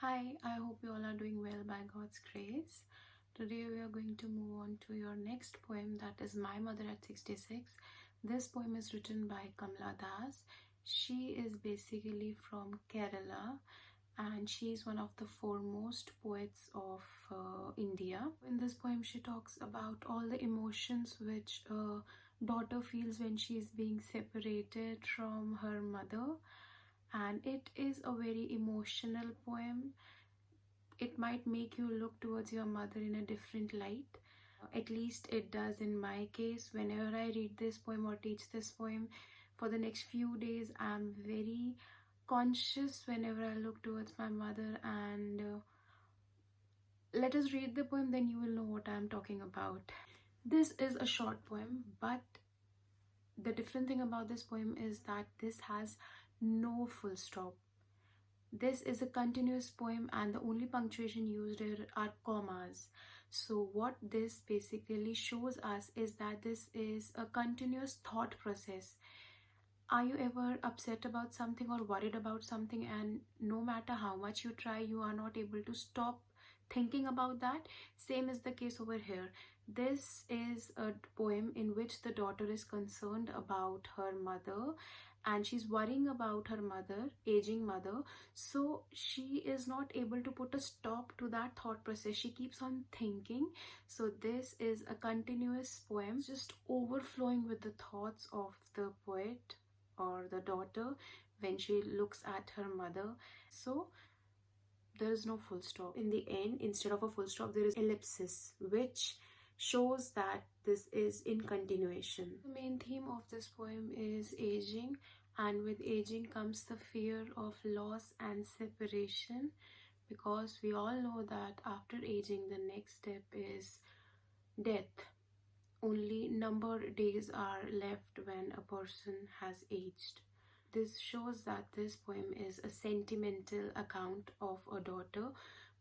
Hi, I hope you all are doing well by God's grace. Today we are going to move on to your next poem, that is My Mother at 66. This poem is written by Kamala. She is basically from Kerala and she is one of the foremost poets of India. In this poem, she talks about all the emotions which a daughter feels when she is being separated from her mother, and it is a very emotional poem. It might make you look towards your mother in a different light. At least it does in my case. Whenever I read this poem or teach this poem for the next few days, I'm very conscious whenever I look towards my mother. And let us read the poem, then you will know what I'm talking about. This is a short poem, but the different thing about this poem is that this has no full stop. This is a continuous poem and the only punctuation used here are commas. So what this basically shows us is that this is a continuous thought process. Are you ever upset about something or worried about something, and no matter how much you try, you are not able to stop thinking about that? Same is the case over here. This is a poem in which the daughter is concerned about her mother and she's worrying about her mother, aging mother. So she is not able to put a stop to that thought process. She keeps on thinking. So this is a continuous poem, just overflowing with the thoughts of the poet or the daughter when she looks at her mother. So there is no full stop. In the end, instead of a full stop, there is ellipsis, which shows that this is in continuation. The main theme of this poem is aging, and with aging comes the fear of loss and separation, because we all know that after aging, the next step is death. Only numbered days are left when a person has aged. This shows that this poem is a sentimental account of a daughter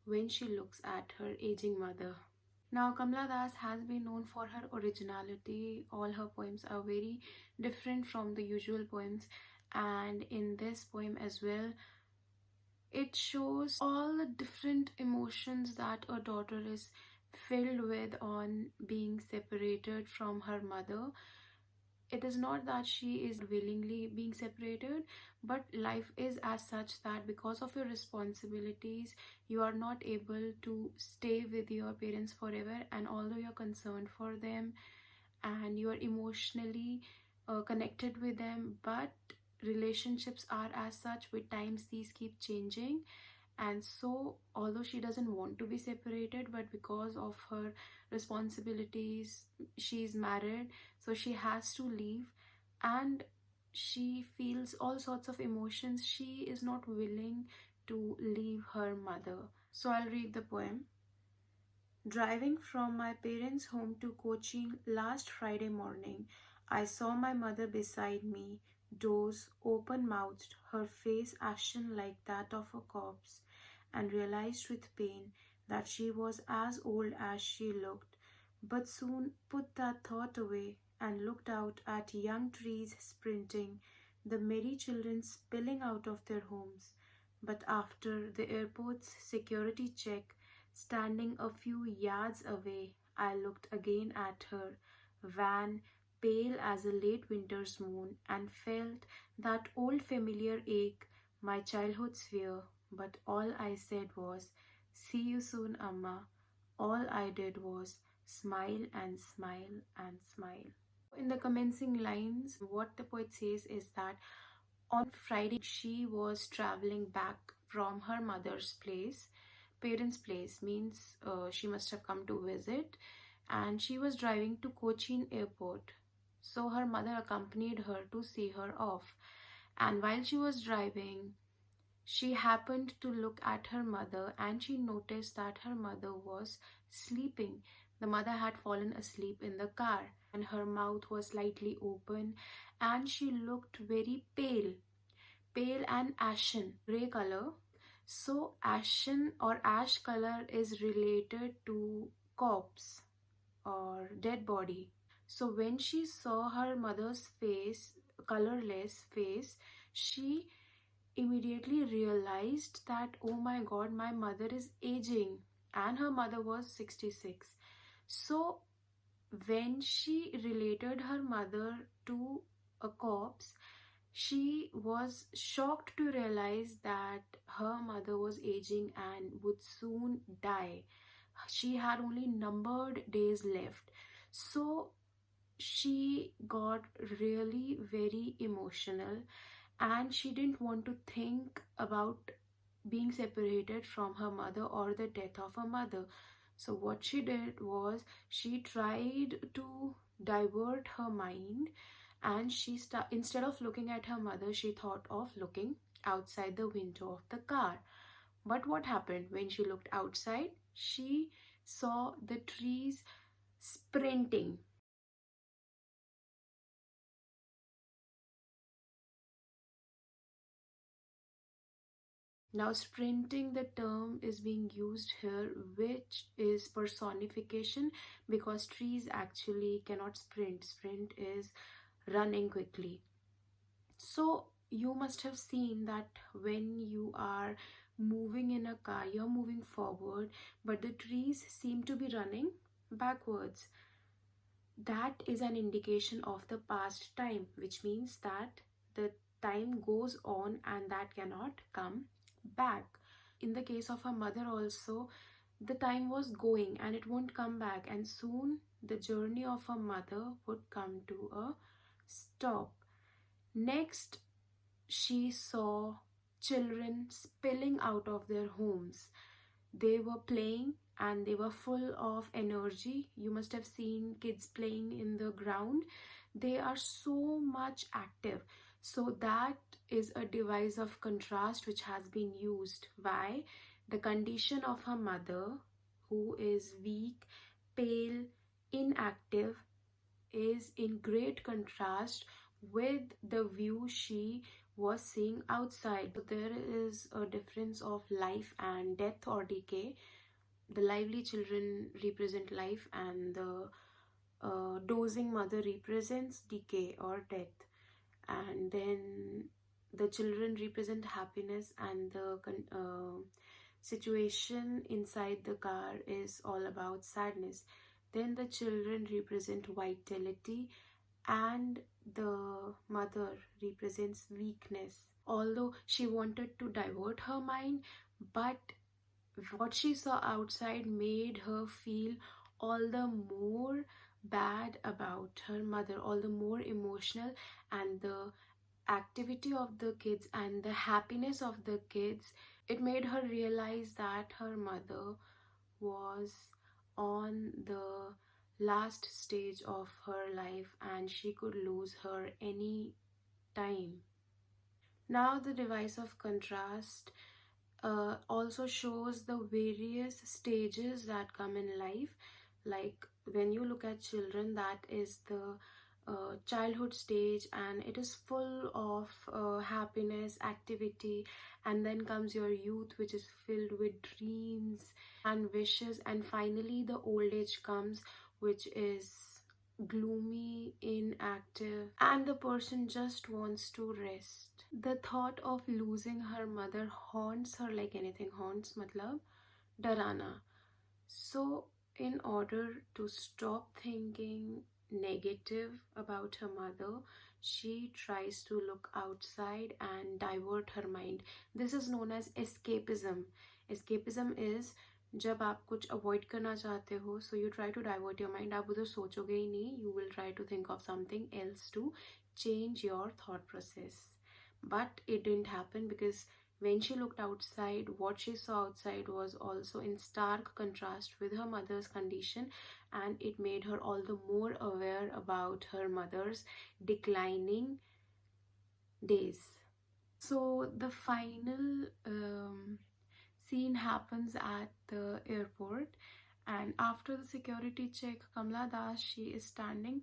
when she looks at her aging mother. Now, Kamala Das has been known for her originality. All her poems are very different from the usual poems, and in this poem as well, it shows all the different emotions that a daughter is filled with on being separated from her mother. It is not that she is willingly being separated, but life is as such that because of your responsibilities, you are not able to stay with your parents forever. And although you're concerned for them and you are emotionally connected with them, but relationships are as such, with times these keep changing. And so although she doesn't want to be separated, but because of her responsibilities, she's married, so she has to leave, and she feels all sorts of emotions. She is not willing to leave her mother. So I'll read the poem. Driving from my parents' home to Cochin last Friday morning, I saw my mother beside me, doze, open-mouthed, her face ashen like that of a corpse, and realized with pain that she was as old as she looked, but soon put that thought away and looked out at young trees sprinting, the merry children spilling out of their homes. But after the airport's security check, standing a few yards away, I looked again at her, wan, pale as a late winter's moon, and felt that old familiar ache, my childhood's fear. But all I said was, "See you soon, Amma." All I did was smile and smile and smile. In the commencing lines, what the poet says is that on Friday, she was traveling back from her mother's place. Parents' place means she must have come to visit, and she was driving to Cochin airport. So her mother accompanied her to see her off. And while she was driving, she happened to look at her mother and she noticed that her mother was sleeping. The mother had fallen asleep in the car and her mouth was slightly open and she looked very pale, pale and ashen, grey color. So ashen or ash color is related to corpse or dead body. So when she saw her mother's face, colorless face, she immediately realized that, oh my god, my mother is aging, and her mother was 66. So when she related her mother to a corpse, she was shocked to realize that her mother was aging and would soon die. She had only numbered days left. So she got really very emotional, and she didn't want to think about being separated from her mother or the death of her mother. So what she did was she tried to divert her mind, and instead of looking at her mother, she thought of looking outside the window of the car. But what happened when she looked outside? She saw the trees sprinting. Now, sprinting, the term is being used here, which is personification, because trees actually cannot sprint. Sprint is running quickly. So, you must have seen that when you are moving in a car, you're moving forward, but the trees seem to be running backwards. That is an indication of the past time, which means that the time goes on and that cannot come back. In the case of her mother also, the time was going and it won't come back, and soon the journey of her mother would come to a stop. Next, she saw children spilling out of their homes. They were playing and they were full of energy. You must have seen kids playing in the ground. They are so much active. So that is a device of contrast which has been used. Why? The condition of her mother, who is weak, pale, inactive, is in great contrast with the view she was seeing outside. So there is a difference of life and death or decay. The lively children represent life, and the dozing mother represents decay or death. And then the children represent happiness, and the situation inside the car is all about sadness. Then the children represent vitality, and the mother represents weakness. Although she wanted to divert her mind, but what she saw outside made her feel all the more bad about her mother, all the more emotional, and the activity of the kids and the happiness of the kids, it made her realize that her mother was on the last stage of her life and she could lose her any time. Now, the device of contrast also shows the various stages that come in life. Like when you look at children, that is the childhood stage, and it is full of happiness, activity, and then comes your youth, which is filled with dreams and wishes, and finally the old age comes, which is gloomy, inactive, and the person just wants to rest. The thought of losing her mother haunts her like anything haunts, matlab darana. So, in order to stop thinking negative about her mother, she tries to look outside and divert her mind. This is known as escapism. Escapism is जब आप कुछ avoid करना चाहते हो, so you try to divert your mind. आप उधर सोचोगे ही नहीं, you will try to think of something else to change your thought process. But it didn't happen, because when she looked outside, what she saw outside was also in stark contrast with her mother's condition, and it made her all the more aware about her mother's declining days. So the final scene happens at the airport, and after the security check, Kamala Das, she is standing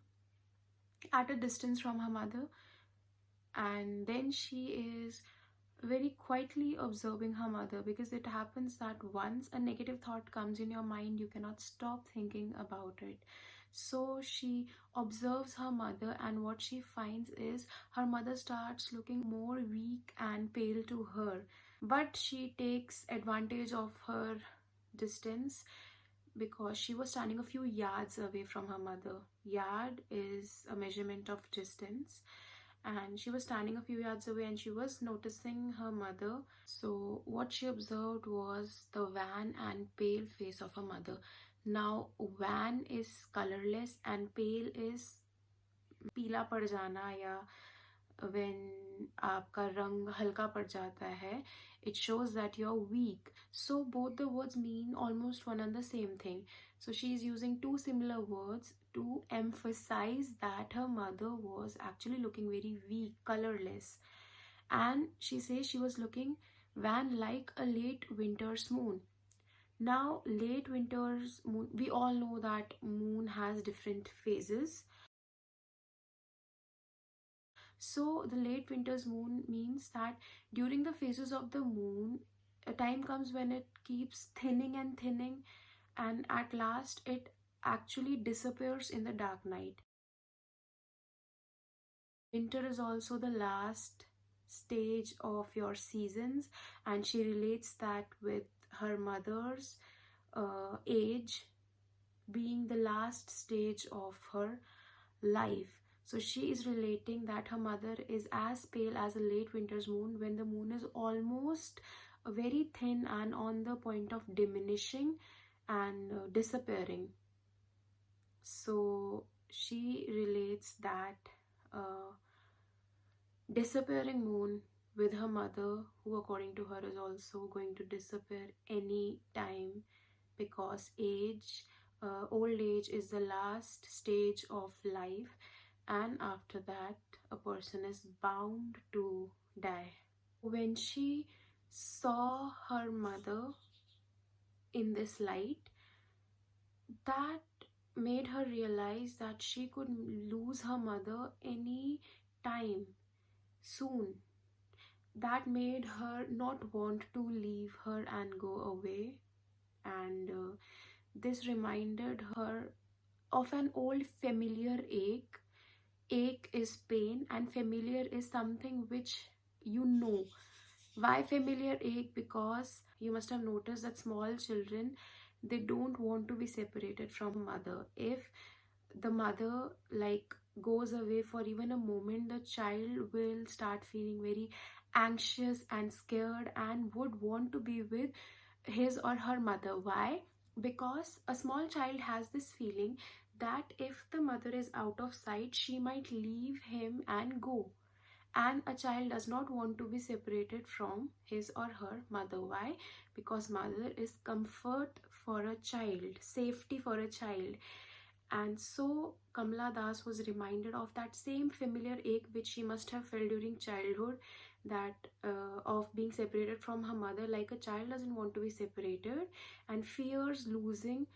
at a distance from her mother, and then she is very quietly observing her mother, because it happens that once a negative thought comes in your mind, you cannot stop thinking about it. So she observes her mother, and what she finds is her mother starts looking more weak and pale to her. But she takes advantage of her distance because she was standing a few yards away from her mother. Yard is a measurement of distance, and she was standing a few yards away and she was noticing her mother. So what she observed was the wan and pale face of her mother. Now wan is colorless and pale is पीला पड़ जाना, या when आपका रंग हल्का पड़ जाता है, it shows that you're weak. So both the words mean almost one and the same thing. So she is using two similar words to emphasize that her mother was actually looking very weak, colorless. And she says she was looking wan like a late winter's moon. Now, late winter's moon, we all know that moon has different phases. So the late winter's moon means that during the phases of the moon, a time comes when it keeps thinning and thinning, and at last it actually disappears in the dark night. Winter is also the last stage of your seasons, and she relates that with her mother's age being the last stage of her life. So she is relating that her mother is as pale as a late winter's moon when the moon is almost very thin and on the point of diminishing and disappearing. So she relates that disappearing moon with her mother, who according to her is also going to disappear any time, because old age is the last stage of life, and after that a person is bound to die. When she saw her mother in this light, that made her realize that she could lose her mother any time soon. That made her not want to leave her and go away, and this reminded her of an old familiar ache. Ache is pain, and familiar is something which you know. Why familiar ache? Because you must have noticed that small children, they don't want to be separated from mother. If the mother goes away for even a moment, the child will start feeling very anxious and scared and would want to be with his or her mother. Why? Because a small child has this feeling that if the mother is out of sight, she might leave him and go. And a child does not want to be separated from his or her mother. Why? Because mother is comfort for a child, safety for a child. And so Kamala Das was reminded of that same familiar ache which she must have felt during childhood, that of being separated from her mother. Like a child doesn't want to be separated and fears losing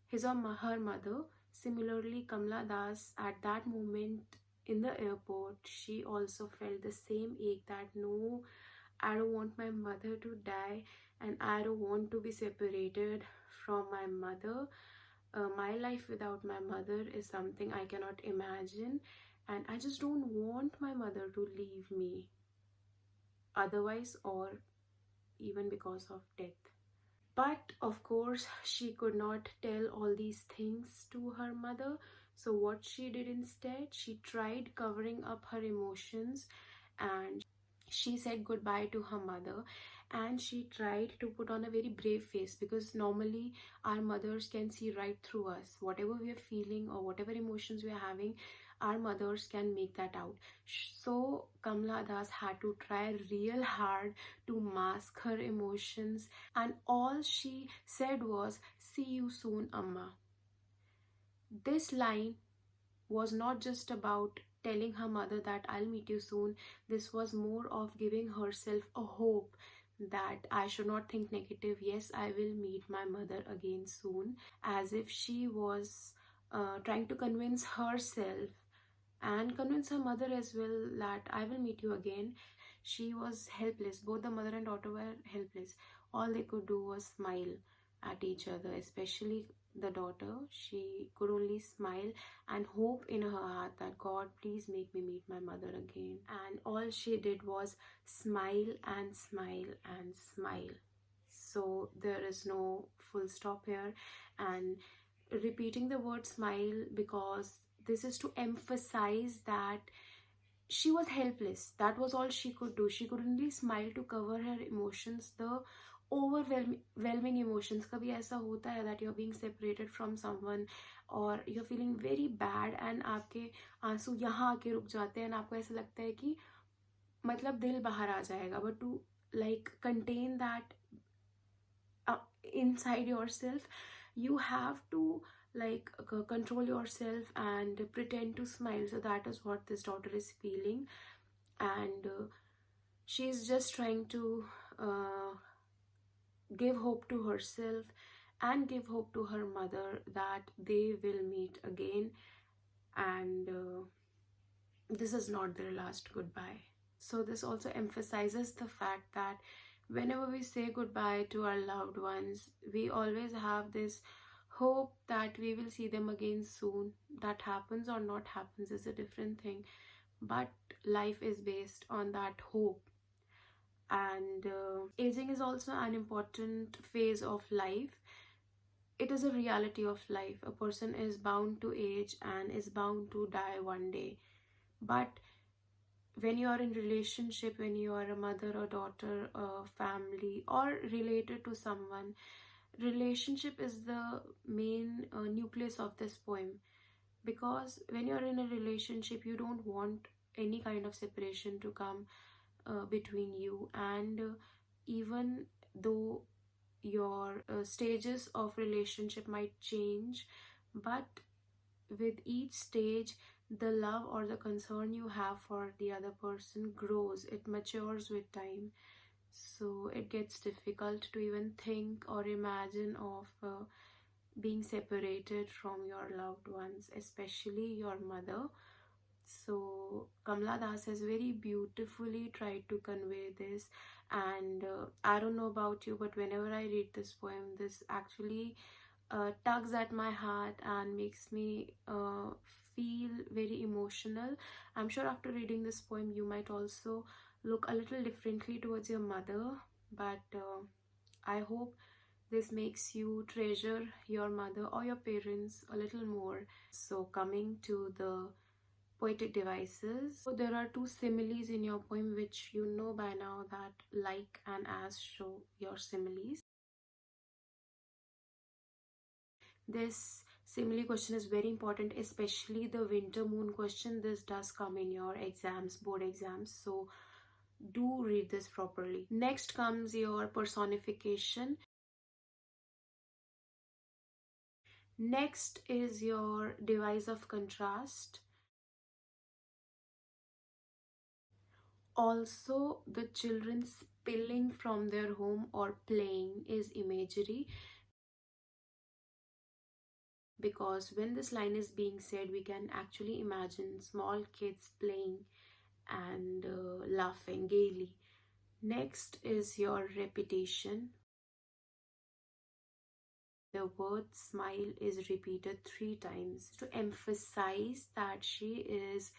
his or her mother. Similarly, Kamala Das at that moment in the airport, she also felt the same ache that no, I don't want my mother to die, and I don't want to be separated from my mother. My life without my mother is something I cannot imagine, and I just don't want my mother to leave me otherwise, or even because of death. But of course, she could not tell all these things to her mother. So what she did instead, she tried covering up her emotions, and she said goodbye to her mother, and she tried to put on a very brave face, because normally our mothers can see right through us. Whatever we are feeling or whatever emotions we are having, our mothers can make that out. So Kamala Das had to try real hard to mask her emotions, and all she said was, "See you soon, Amma." This line was not just about telling her mother that I'll meet you soon. This was more of giving herself a hope that I should not think negative. Yes, I will meet my mother again soon, as if she was trying to convince herself and convince her mother as well that I will meet you again. She was helpless. Both the mother and daughter were helpless. All they could do was smile. at each other, especially the daughter. She could only smile and hope in her heart that God, please make me meet my mother again. And all she did was smile and smile and smile. So there is no full stop here, and repeating the word smile because this is to emphasize that she was helpless. That was all she could do. She could only smile to cover her emotions, the overwhelming emotions. कभी ऐसा होता है that you're being separated from someone or you're feeling very bad and आपके आंसू यहाँ आके रुक जाते हैं and आपको ऐसा लगता है कि मतलब दिल बाहर आ जाएगा. But to like contain that inside yourself, you have to like control yourself and pretend to smile. So that is what this daughter is feeling, and she's just trying to give hope to herself and give hope to her mother that they will meet again, and this is not their last goodbye. So this also emphasizes the fact that whenever we say goodbye to our loved ones, we always have this hope that we will see them again soon. That happens or not happens is a different thing, but life is based on that hope. And aging is also an important phase of life. It is a reality of life. A person is bound to age and is bound to die one day. But when you are in relationship, when you are a mother or daughter, a family, or related to someone, relationship is the main nucleus of this poem. Because when you're in a relationship, you don't want any kind of separation to come between you. And even though your stages of relationship might change, but with each stage, the love or the concern you have for the other person grows. It matures with time. So it gets difficult to even think or imagine of being separated from your loved ones, especially your mother. So Kamala Das has very beautifully tried to convey this, and I don't know about you, but whenever I read this poem, this actually tugs at my heart and makes me feel very emotional. I'm sure after reading this poem, you might also look a little differently towards your mother, but I hope this makes you treasure your mother or your parents a little more. So coming to the poetic devices. So there are two similes in your poem which you know by now, that like and as show your similes. This simile question is very important, especially the winter moon question. This does come in your exams, board exams, so do read this properly. Next comes your personification. Next is your device of contrast. Also, the children spilling from their home or playing is imagery, because when this line is being said, we can actually imagine small kids playing and laughing gaily. Next is your repetition. The word smile is repeated 3 times to emphasize that she is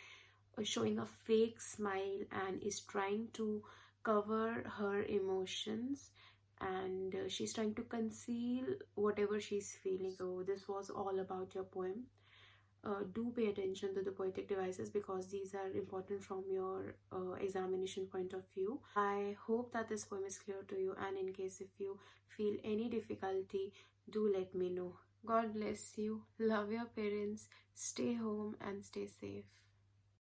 showing a fake smile and is trying to cover her emotions, and she's trying to conceal whatever she's feeling. So this was all about your poem. Do pay attention to the poetic devices because these are important from your examination point of view. I hope that this poem is clear to you, and in case if you feel any difficulty, do let me know. God bless you. Love your parents. Stay home and stay safe.